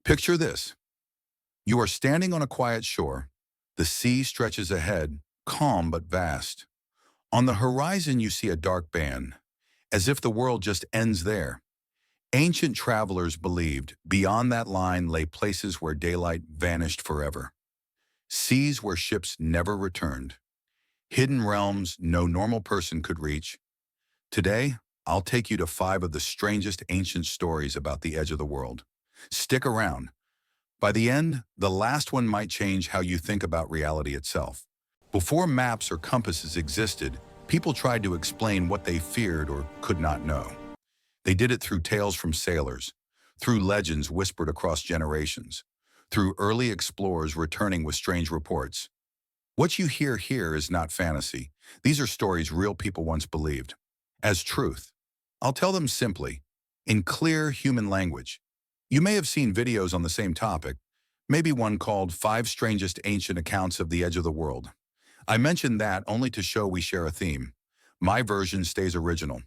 Picture this. You are standing on a quiet shore. The sea stretches ahead, calm but vast. On the horizon you see a dark band, as if the world just ends there. Ancient travelers believed beyond that line lay places where daylight vanished forever. Seas where ships never returned. Hidden realms no normal person could reach. Today, I'll take you to 5 of the strangest ancient stories about the edge of the world. Stick around. By the end, the last one might change how you think about reality itself. Before maps or compasses existed, people tried to explain what they feared or could not know. They did it through tales from sailors, through legends whispered across generations, through early explorers returning with strange reports. What you hear here is not fantasy. These are stories real people once believed as truth. I'll tell them simply, in clear human language. You may have seen videos on the same topic, maybe one called 5 Strangest Ancient Accounts of the Edge of the World. I mention that only to show we share a theme. My version stays original.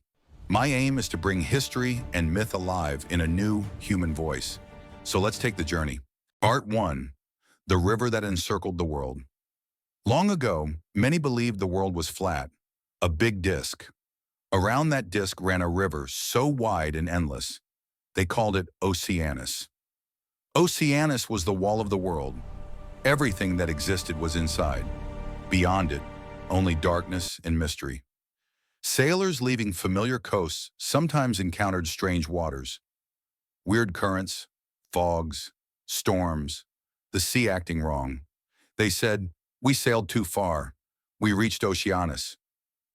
My aim is to bring history and myth alive in a new human voice. So let's take the journey. Part 1. The river that encircled the world. Long ago, many believed the world was flat, a big disk. Around that disk ran a river so wide and endless, they called it Oceanus. Oceanus was the wall of the world. Everything that existed was inside. Beyond it, only darkness and mystery. Sailors leaving familiar coasts sometimes encountered strange waters. Weird currents, fogs, storms, the sea acting wrong. They said, "We sailed too far. We reached Oceanus."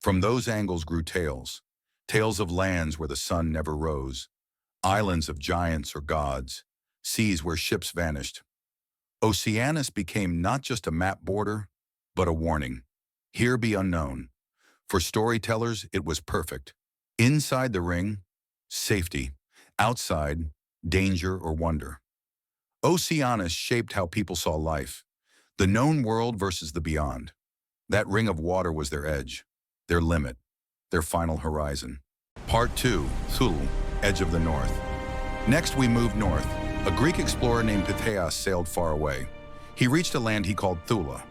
From those angles grew tales. Tales of lands where the sun never rose. Islands of giants or gods. Seas where ships vanished. Oceanus became not just a map border, but a warning. Here be unknown. For storytellers, it was perfect. Inside the ring, safety. Outside, danger or wonder. Oceanus shaped how people saw life. The known world versus the beyond. That ring of water was their edge, their limit, their final horizon. Part 2, Thule, Edge of the North. Next we moved north. A Greek explorer named Pytheas sailed far away. He reached a land he called Thule.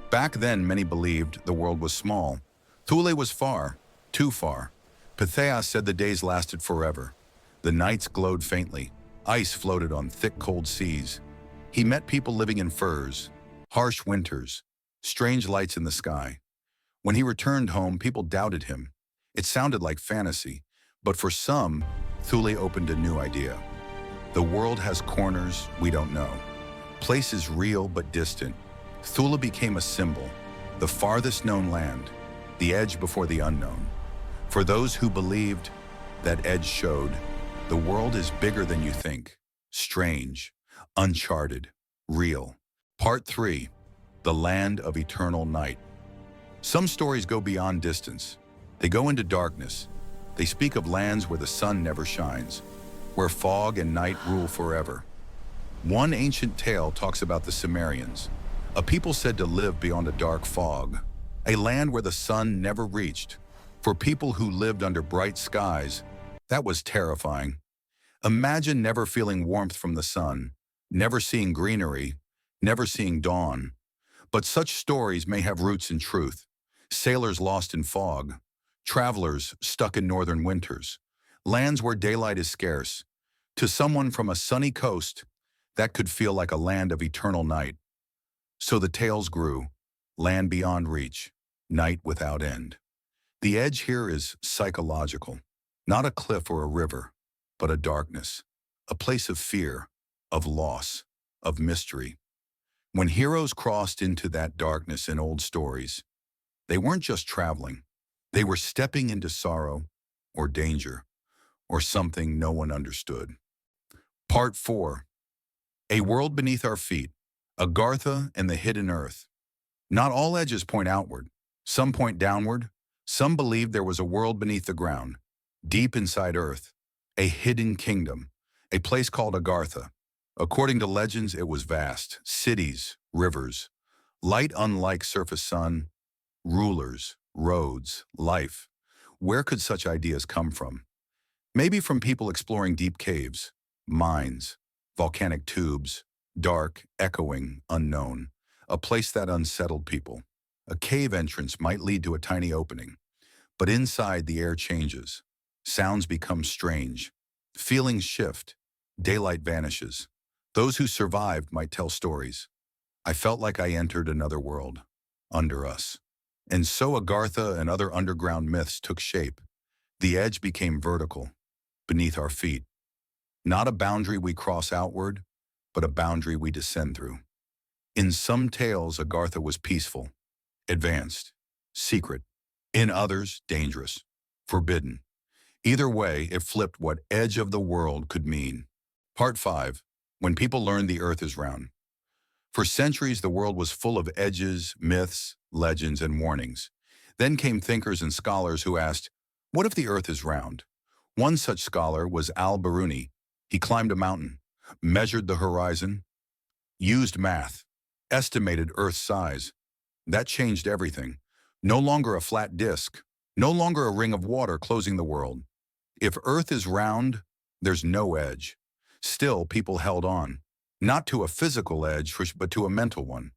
Back then many believed the world was small. Thule was far, too far. Pytheas said the days lasted forever. The nights glowed faintly. Ice floated on thick cold seas. He met people living in furs, harsh winters, strange lights in the sky. When he returned home, people doubted him. It sounded like fantasy, but for some, Thule opened a new idea. The world has corners we don't know, places real but distant. Thule became a symbol, the farthest known land, the edge before the unknown. For those who believed, that edge showed, the world is bigger than you think, strange, uncharted, real. Part 3, the land of eternal night. Some stories go beyond distance. They go into darkness. They speak of lands where the sun never shines, where fog and night rule forever. One ancient tale talks about the Sumerians, a people said to live beyond a dark fog, a land where the sun never reached. For people who lived under bright skies, that was terrifying. Imagine never feeling warmth from the sun, never seeing greenery, never seeing dawn. But such stories may have roots in truth. Sailors lost in fog, travelers stuck in northern winters, lands where daylight is scarce. To someone from a sunny coast, that could feel like a land of eternal night. So the tales grew, land beyond reach, night without end. The edge here is psychological, not a cliff or a river, but a darkness, a place of fear, of loss, of mystery. When heroes crossed into that darkness in old stories, they weren't just traveling, they were stepping into sorrow or danger or something no one understood. Part 4, a world beneath our feet, Agartha and the hidden earth. Not all edges point outward, some point downward. Some believed there was a world beneath the ground, deep inside earth, a hidden kingdom, a place called Agartha. According to legends, it was vast, cities, rivers, light unlike surface sun, rulers, roads, life. Where could such ideas come from? Maybe from people exploring deep caves, mines, volcanic tubes, dark, echoing, unknown, a place that unsettled people. A cave entrance might lead to a tiny opening, but inside the air changes. Sounds become strange. Feelings shift. Daylight vanishes. Those who survived might tell stories. I felt like I entered another world, under us. And so Agartha and other underground myths took shape. The edge became vertical, beneath our feet. Not a boundary we cross outward, but a boundary we descend through. In some tales, Agartha was peaceful, advanced, secret. In others, dangerous, forbidden. Either way, it flipped what edge of the world could mean. Part 5. When people learned the earth is round. For centuries, the world was full of edges, myths, legends, and warnings. Then came thinkers and scholars who asked, what if the earth is round? One such scholar was al-biruni. He climbed a mountain, measured the horizon, used math, estimated Earth's size. That changed everything. No longer a flat disk, no longer a ring of water closing the world. If Earth is round, there's no edge. Still, people held on. Not to a physical edge, but to a mental one.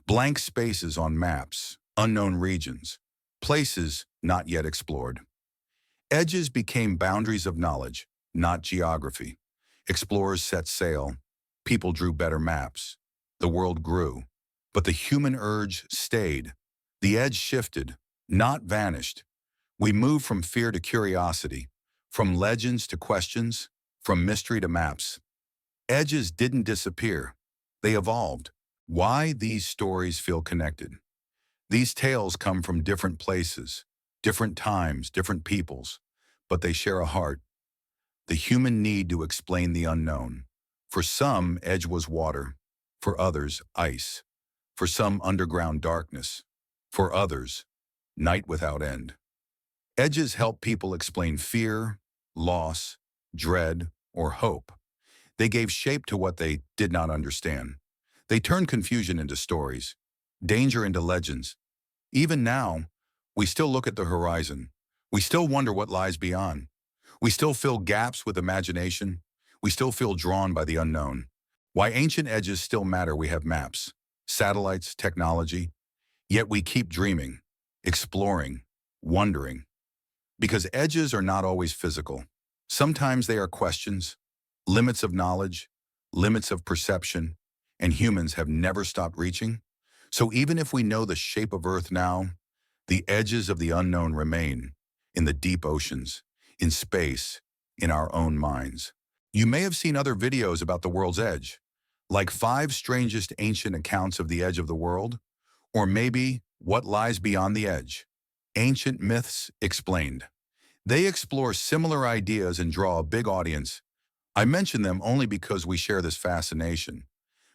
Blank spaces on maps, unknown regions, places not yet explored. Edges became boundaries of knowledge, not geography. Explorers set sail. People drew better maps. The world grew. But the human urge stayed. The edge shifted, not vanished. We moved from fear to curiosity, from legends to questions, from mystery to maps. Edges didn't disappear. They evolved. Why these stories feel connected? These tales come from different places, different times, different peoples, but they share a heart. The human need to explain the unknown. For some, edge was water. For others, ice. For some, underground darkness. For others, night without end. Edges help people explain fear, loss, dread, or hope. They gave shape to what they did not understand. They turned confusion into stories, danger into legends. Even now, we still look at the horizon. We still wonder what lies beyond. We still fill gaps with imagination. We still feel drawn by the unknown. Why ancient edges still matter, we have maps, satellites, technology. Yet we keep dreaming, exploring, wondering. Because edges are not always physical. Sometimes they are questions, limits of knowledge, limits of perception, and humans have never stopped reaching. So even if we know the shape of Earth now, the edges of the unknown remain in the deep oceans, in space, in our own minds. You may have seen other videos about the world's edge, like 5 strangest ancient accounts of the edge of the world, or maybe what lies beyond the edge. Ancient myths explained. They explore similar ideas and draw a big audience. I mention them only because we share this fascination.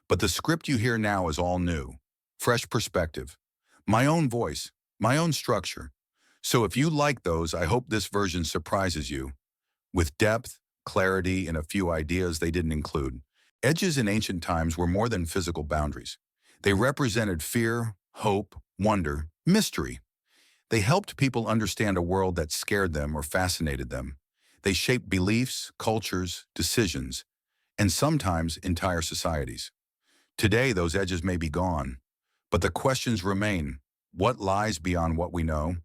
But the script you hear now is all new, fresh perspective, my own voice, my own structure. So if you like those, I hope this version surprises you, with depth, clarity, and a few ideas they didn't include. Edges in ancient times were more than physical boundaries. They represented fear, hope, wonder, mystery. They helped people understand a world that scared them or fascinated them. They shaped beliefs, cultures, decisions, and sometimes entire societies. Today, those edges may be gone, but the questions remain. What lies beyond what we know?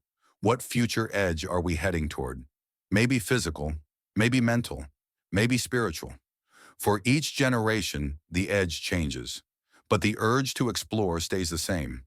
What future edge are we heading toward? Maybe physical, maybe mental, maybe spiritual. For each generation, the edge changes, but the urge to explore stays the same.